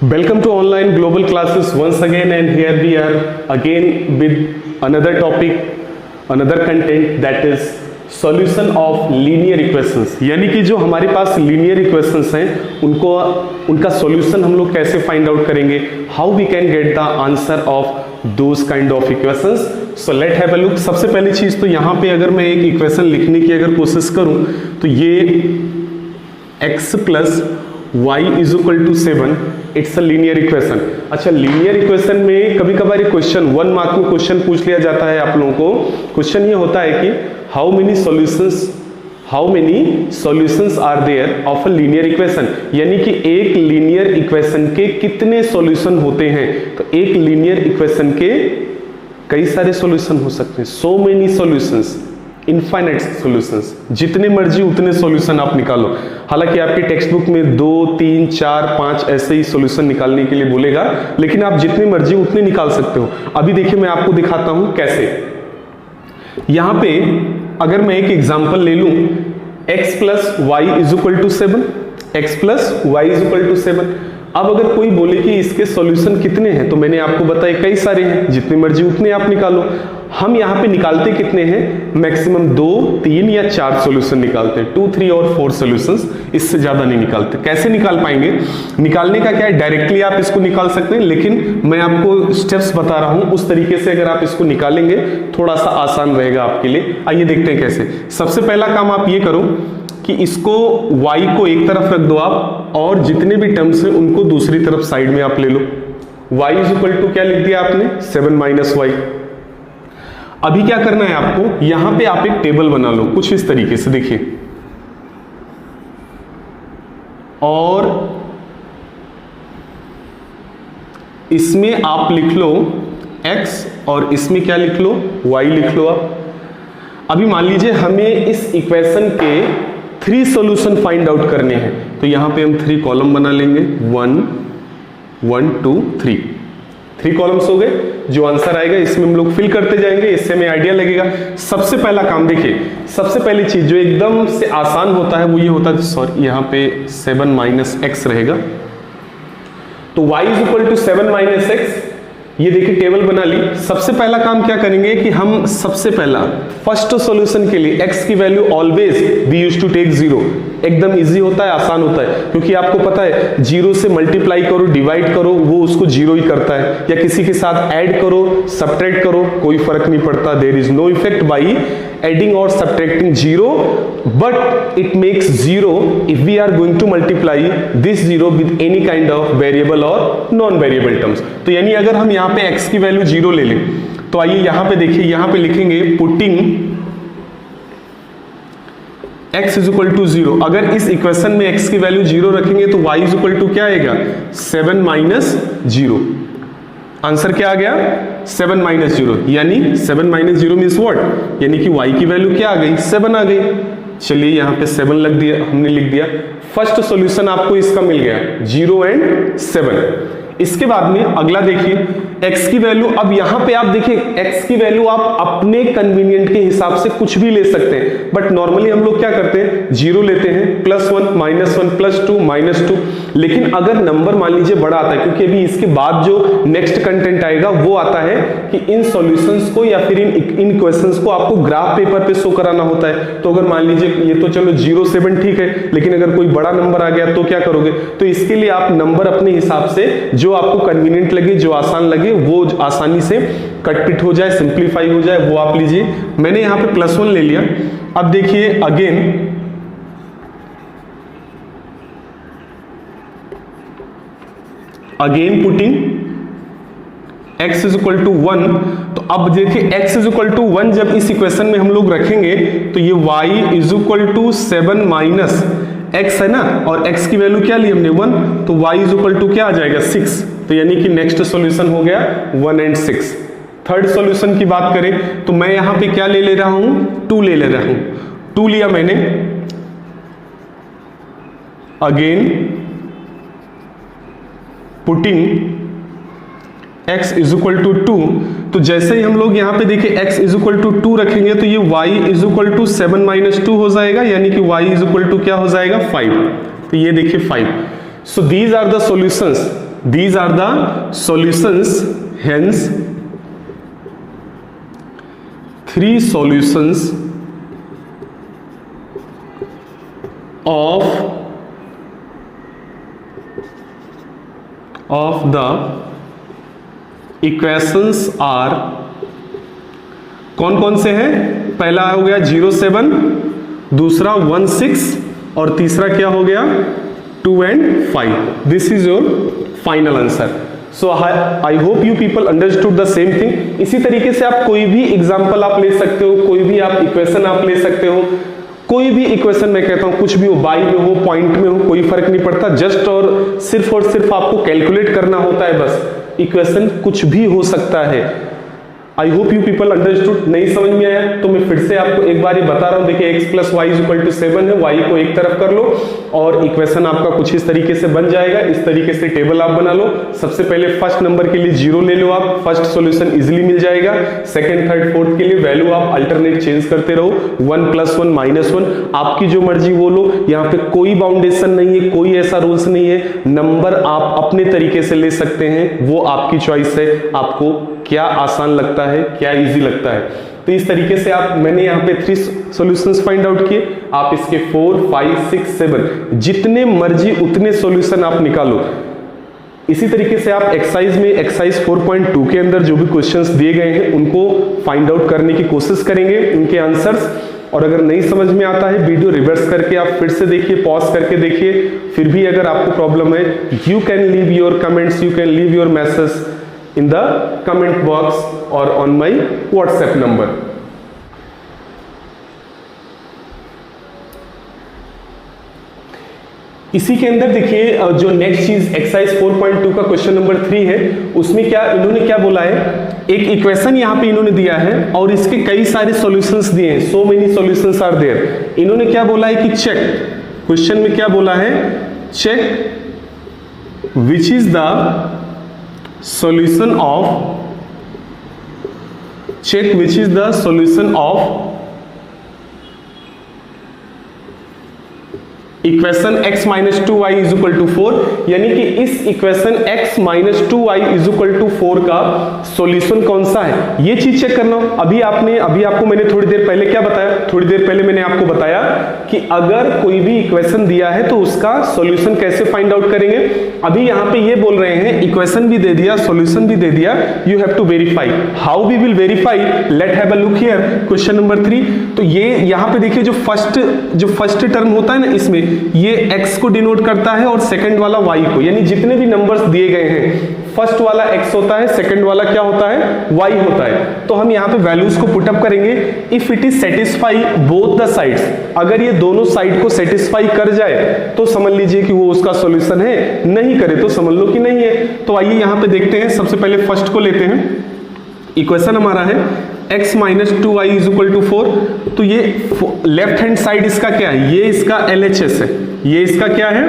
Welcome to online global classes once again, and here we are again with another topic, another content, that is solution of linear equations। यानी कि जो हमारे पास linear equations हैं उनका solution हम लोग कैसे find out करेंगे, how we can get the answer of those kind of equations। So let's have a look। सबसे पहली चीज तो यहाँ पे अगर मैं एक इक्वेशन लिखने की अगर कोशिश करूँ तो ये x plus y is equal to 7, it's a linear equation. अच्छा, लीनियर इक्वेशन में कभी कभार क्वेश्चन 1 मार्क में क्वेश्चन पूछ लिया जाता है आप लोगों को। क्वेश्चन ये होता है कि how many solutions are there of a linear equation, यानी कि एक लीनियर इक्वेशन के कितने सॉल्यूशन होते हैं। तो एक लीनियर इक्वेशन के कई सारे सॉल्यूशन हो सकते हैं, so many solutions, infinite solutions, जितने मर्जी उतने सॉल्यूशन आप निकालो। हालांकि आपके टेक्स्ट बुक में 2, 3, 4, 5 ऐसे ही सॉल्यूशन निकालने के लिए बोलेगा, लेकिन आप जितने मर्जी उतने निकाल सकते हो। अभी देखिए मैं आपको दिखाता हूं कैसे। यहां पे अगर मैं एक एग्जांपल ले लूं, x plus y is equal to 7, x plus y is equal to 7। अब अगर कोई बोले कि इसके सॉल्यूशन कितने हैं, तो मैंने आपको बताया कई सारे हैं, जितने मर्जी उतने आप निकालो। हम यहाँ पे निकालते कितने हैं, मैक्सिमम 2, 3 या 4 सॉल्यूशन निकालते हैं, 2, 3 और 4 सॉल्यूशंस, इससे ज्यादा नहीं निकालते। कैसे निकाल पाएंगे, निकालने का क्या है, डायरेक्टली आप इसको निकाल सकते हैं, लेकिन मैं आपको स्टेप्स बता रहा हूं, उस तरीके से अगर आप इसको निकालेंगे थोड़ा सा आसान रहेगा आपके लिए। आइए देखते हैं कैसे। सबसे पहला काम आप ये करो कि इसको y को एक तरफ रख दो आप, और जितने भी टर्म्स हैं उनको दूसरी तरफ साइड में आप ले लो। y इज इक्वल टू क्या लिख दिया आपने, 7 माइनस वाई। अभी क्या करना है आपको, यहां पे आप एक टेबल बना लो कुछ इस तरीके से, देखिए, और इसमें आप लिख लो x और इसमें क्या लिख लो, y लिख लो आप। अभी मान लीजिए हमें इस इक्वेशन के 3 सॉल्यूशन फाइंड आउट करने हैं, तो यहां पे हम 3 कॉलम बना लेंगे, 1, 1, 2, 3 कॉलम्स हो गए। जो आंसर आएगा इसमें हम लोग फिल करते जाएंगे, इससे हमें आइडिया लगेगा। सबसे पहला काम देखिए, सबसे पहली चीज जो एकदम से आसान होता है वो ये होता है, सॉरी यहाँ पे 7 माइनस एक्स रहेगा, तो y is equal to 7 minus x. ये देखिए टेबल बना ली। सबसे पहला काम क्या करेंगे कि हम सबसे पहला फर्स्ट सॉल्यूशन के लिए x की value always we used to take 0। एकदम इजी होता है, आसान होता है, क्योंकि आपको पता है 0 से मल्टीप्लाई करो, डिवाइड करो, वो उसको 0 ही करता है, या किसी के साथ ऐड करो, सब्ट्रैक्ट करो, कोई फर्क नहीं पड़ता। There is no effect by adding or subtracting 0, but it makes 0 if we are going to multiply this 0 with any kind of variable or non-variable terms। तो यानी अगर हम यहाँ पे x की वैल्यू 0 ले लें, तो आइए यहाँ पे देखिए, यहाँ पे लिखेंगे putting x is equal to 0। अगर इस इक्वेशन में x की वैल्यू 0 रखेंगे तो y इज इक्वल टू क्या आएगा, 7 माइनस 0। आंसर क्या आ गया, 7 माइनस 0, यानी 7 माइनस 0 मीन्स व्हाट, यानी कि y की वैल्यू क्या आ गई, 7 आ गई। चलिए यहाँ पे 7 लग दिया, हमने लिख दिया। फर्स्ट सॉल्यूशन आपको इसका मिल गया, 0 एंड 7। इसके बाद में अगला देखिए, x की वैल्यू, अब यहां पे आप देखिए x की वैल्यू आप अपने कन्वीनियंट के हिसाब से कुछ भी ले सकते हैं, बट नॉर्मली हम लोग क्या करते हैं, 0 लेते हैं, +1, -1, +2, -2। लेकिन अगर नंबर मान लीजिए बड़ा आता है, क्योंकि अभी इसके बाद जो नेक्स्ट कंटेंट आएगा वो आता है कि इन सॉल्यूशंस को या फिर इन क्वेश्चंस को आपको ग्राफ पेपर पे शो कराना होता है। तो अगर मान लीजिए ये तो चलो 0, 7 ठीक है, लेकिन अगर कोई बड़ा नंबर आ गया तो क्या करोगे, तो इसके लिए आप नंबर अपने हिसाब से जो आपको कन्वीनियंट लगे, जो आसान लगे, वो आसानी से कट पिट हो जाए, सिंप्लीफाई हो जाए, वो आप लीजिए। मैंने यहां पे +1 ले लिया। अब देखिए again putting x is equal to 1। तो अब देखिए x इज इक्वल टू 1 जब इस इक्वेशन में हम लोग रखेंगे तो ये y is equal to 7 minus x है ना, और x की वैल्यू क्या ली हमने, 1, तो y इज इक्वल टू क्या आ जाएगा, 6। तो यानी कि नेक्स्ट सॉल्यूशन हो गया 1 एंड 6। थर्ड सॉल्यूशन की बात करें तो मैं यहां पे क्या ले रहा हूं, 2 ले रहा हूं। 2 लिया मैंने। Again putting x is equal to 2, तो जैसे ही हम लोग यहाँ पे देखिए x इज इक्वल टू 2 रखेंगे तो ये y is equal to 7 minus 2 हो जाएगा, यानी कि y इज इक्वल टू क्या हो जाएगा, 5। तो ये देखिए 5। So these are the solutions These are the solutions, hence 3 solutions of the equations are, कौन कौन से हैं? पहला हो गया 0, 7, दूसरा 1, 6 और तीसरा क्या हो गया 2 and 5. This is your final answer. So I hope you people understood the same thing. इसी तरीके से आप कोई भी एग्जाम्पल आप ले सकते हो, कोई भी आप इक्वेशन आप ले सकते हो. कोई भी इक्वेशन मैं कहता हूं कुछ भी हो, बाई में हो, पॉइंट में हो, कोई फर्क नहीं पड़ता. जस्ट और सिर्फ आपको कैलकुलेट करना होता है बस. इक्वेशन कुछ भी हो सकता है. I hope you people understood. नहीं समझ में आया तो मैं फिर से आपको एक बार ये बता रहा हूं. देखिए x + y = 7 है. y को एक तरफ कर लो और इक्वेशन आपका कुछ इस तरीके से बन जाएगा. इस तरीके से टेबल आप बना लो. सबसे पहले फर्स्ट नंबर के लिए 0 ले लो आप. फर्स्ट सॉल्यूशन इजीली मिल जाएगा. सेकंड, थर्ड, फोर्थ के लिए वैल्यू आप अल्टरनेट चेंज करते रहो. 1 + 1 - 1 आपकी जो मर्जी वो लो. यहाँ पे कोई बाउंडेशन नहीं है, कोई ऐसा रूल्स नहीं है. नंबर आप अपने तरीके से ले सकते हैं, वो आपकी चॉइस है. आपको क्या आसान लगता है, क्या इजी लगता है. तो इस तरीके से मैंने यहाँ पे 3 सॉल्यूशंस फाइंड आउट किए. आप इसके 4, 5, 6, 7 जितने मर्जी उतने सॉल्यूशन आप निकालो. इसी तरीके से आप एक्सरसाइज 4.2 के अंदर जो भी क्वेश्चंस दिए गए हैं उनको फाइंड आउट करने की कोशिश करेंगे, उनके आंसर्स. और अगर नहीं समझ में आता है वीडियो रिवर्स करके आप फिर से देखिए, पॉज करके देखिए. फिर भी अगर आपको प्रॉब्लम है, you can leave your comments, you can leave your message in the comment box or on my WhatsApp number. इसी के अंदर देखिए जो नेक्स्ट चीज एक्सरसाइज 4.2 का क्वेश्चन नंबर 3 है, उसमें इन्होंने क्या बोला है. एक इक्वेशन यहाँ पे इन्होंने दिया है और इसके कई सारे सॉल्यूशंस दिए हैं. So many solutions are there. इन्होंने क्या बोला है कि चेक, क्वेश्चन में क्या बोला है, check which is the solution of equation x - 2y = 4. यानी कि इस इक्वेशन x - 2y = 4 का सॉल्यूशन कौन सा है, ये चीज चेक करना. अभी आपको मैंने थोड़ी देर पहले क्या बताया, थोड़ी देर पहले मैंने आपको बताया कि अगर कोई भी इक्वेशन दिया है तो उसका सॉल्यूशन कैसे फाइंड आउट करेंगे. अभी यहाँ पे ये बोल रहे हैं इक्वेशन भी दे दिया, सॉल्यूशन भी दे दिया, you have to verify. How we will verify, let have a look here. Question number 3. तो ये यहाँ पे देखिए जो फर्स्ट टर्म होता है ना, इसमें ये x को डिनोट करता है और सेकंड वाला y को. यानी जितने भी नंबर्स दिए गए हैं, फर्स्ट वाला x होता है, सेकंड वाला क्या होता है, y होता है. तो हम यहाँ पे वैल्यूज को पुटअप करेंगे. If it is satisfy both the sides, अगर ये दोनों साइड को सेटिस्फाई कर जाए तो समझ लीजिए कि वो उसका सॉल्यूशन है. नहीं करे तो समझ लो कि नहीं है. तो आइए यहाँ पे देखते हैं. सबसे पहले फर्स्ट को लेते हैं. इक्वेशन हमारा है x - 2y = 4. तो ये लेफ्ट हैंड साइड इसका क्या है, ये इसका LHS है, ये इसका क्या है,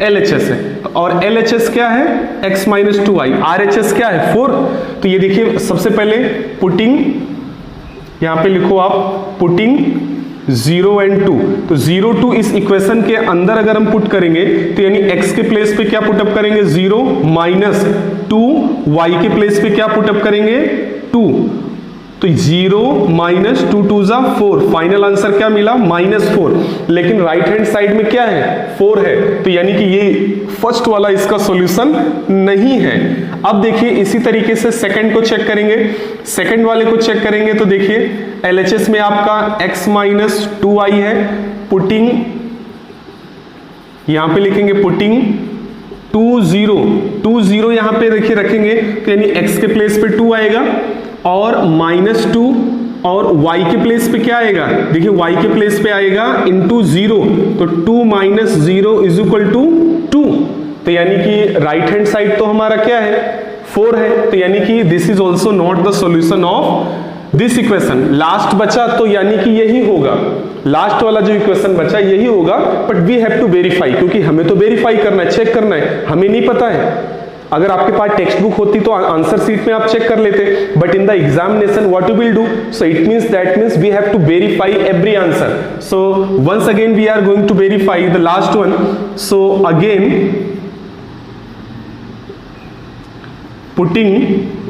LHS है. और LHS क्या है, x - 2y. RHS क्या है, 4. तो ये देखिए सबसे पहले पुटिंग, यहां पे लिखो आप पुटिंग 0 and 2. तो 0 2 इस इक्वेशन के अंदर अगर हम पुट करेंगे तो यानी x के प्लेस पे क्या पुटअप करेंगे, 0 - 2. y के प्लेस पे क्या पुटअप करेंगे, 2. तो 0 - 2 2 = 4. फाइनल आंसर क्या मिला, -4. लेकिन राइट हैंड साइड में क्या है, 4 है. तो यानी कि ये फर्स्ट वाला इसका सॉल्यूशन नहीं है. अब देखिए इसी तरीके से सेकंड को चेक करेंगे. सेकंड वाले को चेक करेंगे तो देखिए LHS में आपका x - 2y है. पुटिंग यहां पे लिखेंगे पुटिंग 2 0 यहां पे देखिए रखेंगे तो यानी x के प्लेस पे 2 आएगा और -2 और y के प्लेस पे क्या आएगा, देखिए y के प्लेस पे आएगा into 0. तो 2 - 0 = 2. तो यानी कि राइट हैंड साइड तो हमारा क्या है, 4 है. तो यानी कि this is also not the solution of this equation. Last बचा तो यानी कि यही होगा, लास्ट वाला जो इक्वेशन बचा यही होगा. But we have to verify, क्योंकि हमें तो वेरीफाई करना है, चेक करना है, हमें नहीं पता है. अगर आपके पास टेक्स्ट बुक होती तो आंसर शीट में आप चेक कर लेते. But in the examination what you will do, so it means that means we have to verify every answer. So once again we are going to verify the last one. So again putting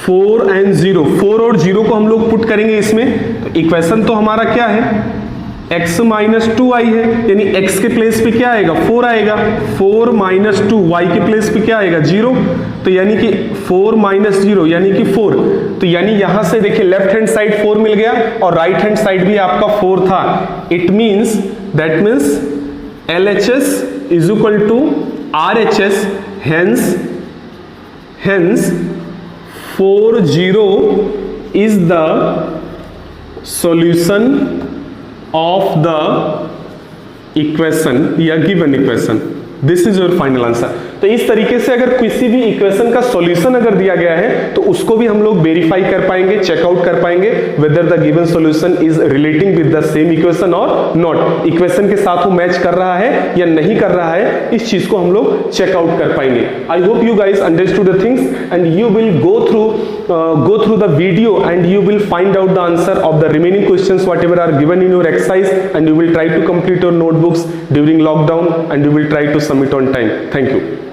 4 and 0, 4 और 0 को हम लोग put करेंगे इसमें, तो equation तो हमारा क्या है, x माइनस 2y है, यानी x के प्लेस पे क्या आएगा, 4 आएगा, 4 माइनस 2, y के प्लेस पे क्या आएगा, 0, तो यानी कि 4 माइनस 0 यानी कि 4, तो यानी यहां से देखिए लेफ्ट हैंड साइड 4 मिल गया और राइट हैंड साइड भी आपका 4 था, it means that means LHS is equal to RHS, hence 4 0 is the solution of the equation या given equation. This is your final answer. तो इस तरीके से अगर किसी भी इक्वेशन का सॉल्यूशन अगर दिया गया है तो उसको भी हम लोग वेरीफाई कर पाएंगे, चेकआउट कर पाएंगे whether the given solution is relating with the same equation और नॉट, इक्वेशन के साथ वो मैच कर रहा है या नहीं कर रहा है, इस चीज को हम लोग चेकआउट कर पाएंगे. I hope you guys understood the things and you will go through the video and you will find out the answer of the remaining questions whatever are given in your exercise, and you will try to complete your notebooks during lockdown and you will try to submit on time. Thank you.